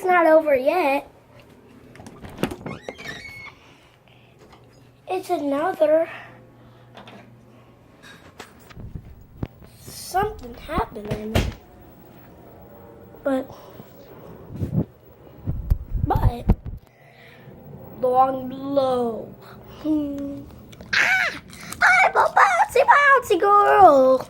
not over yet. It's another. Something happening. But long below. I'm a bouncy, bouncy girl.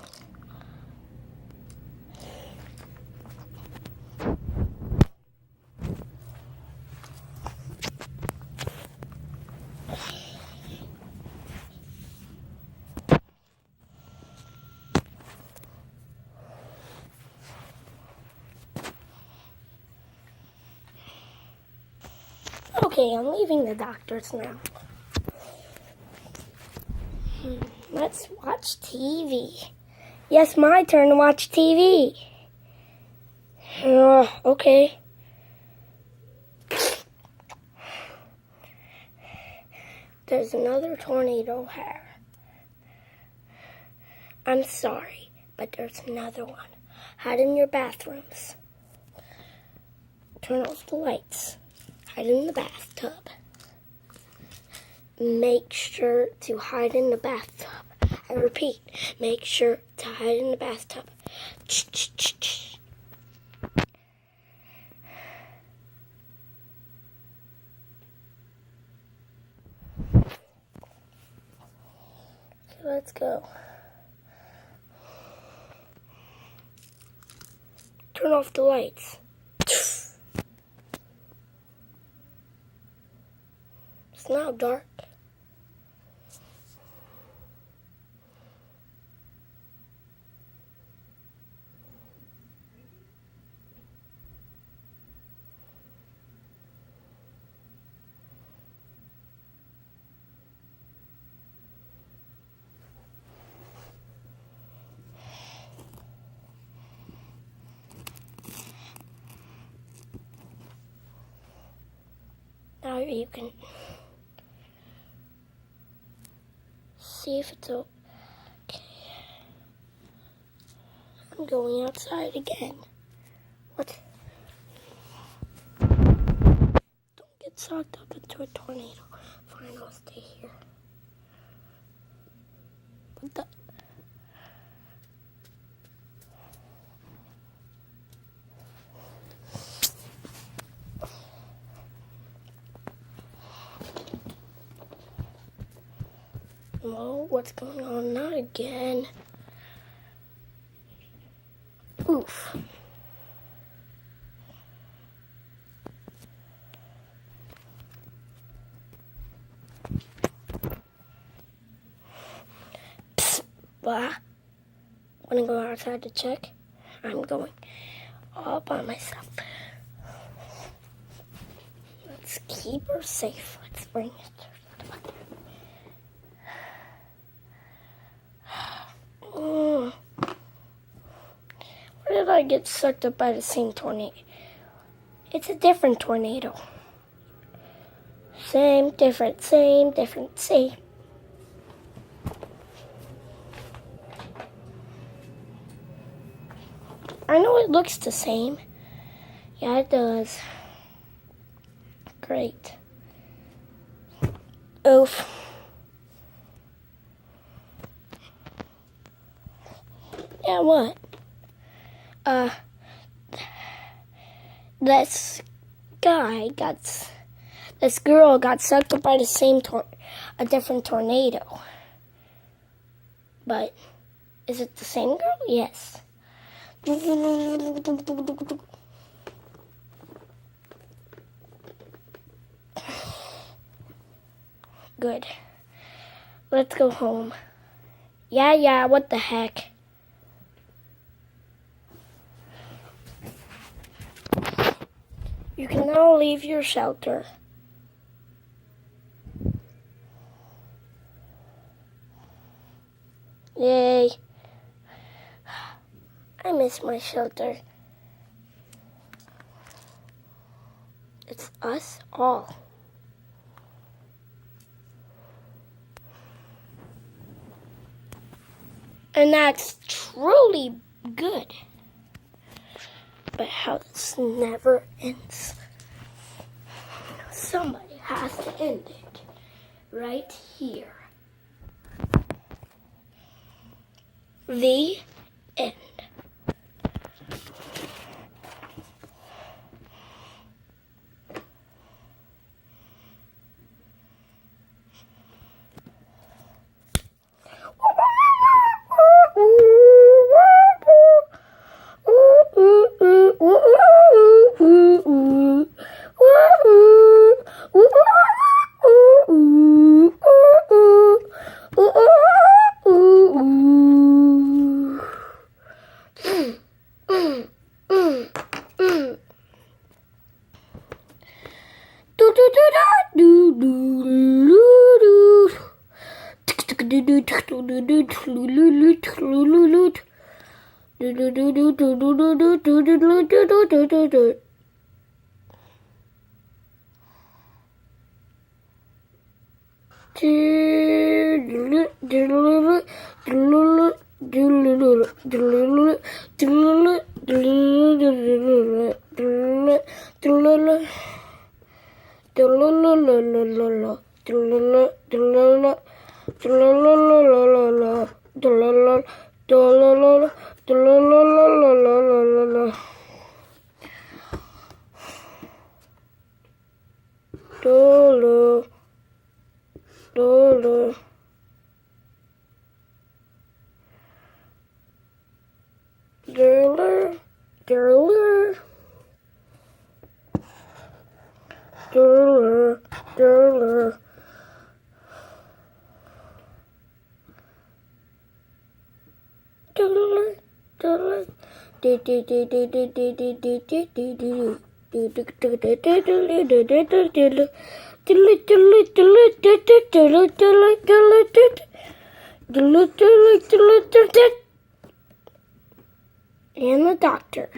Okay, I'm leaving the doctor's now. Let's watch TV. Yes, my turn to watch TV. Okay. There's another tornado here. I'm sorry, but there's another one. Hide in your bathrooms. Turn off the lights. Hide in the bathtub. Make sure to hide in the bathtub. I repeat, make sure to hide in the bathtub. Okay, let's go. Turn off the lights. It's now dark. Now you can see if it's okay. I'm going outside again. What? Don't get sucked up into a tornado. Fine, I'll stay here. What the? Whoa, what's going on? Not again. Oof. Psst, blah. Wanna go outside to check? I'm going all by myself. Let's keep her safe. Let's bring it. Where did I get sucked up by the same tornado? It's a different tornado. Same, different, same, different, same. I know it looks the same. Yeah, it does. Great. Oof. Yeah, what? This girl got sucked up by the same a different tornado. But, is it the same girl? Yes. Good. Let's go home. Yeah, what the heck? You can now leave your shelter. Yay. I miss my shelter. It's us all. And that's truly good. But how this never ends. somebody has to end it right here. The end. And the doctor.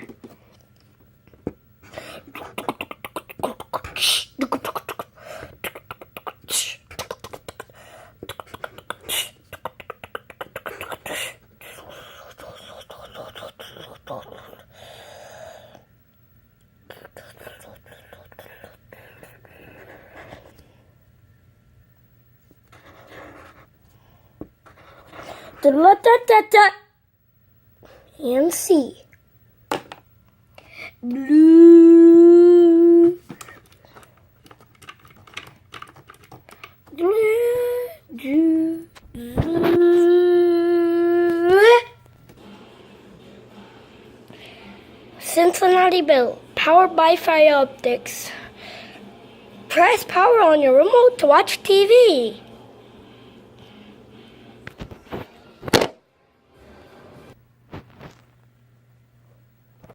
And C. Blue. Cincinnati Bell, powered by Fire Optics. Press power on your remote to watch TV.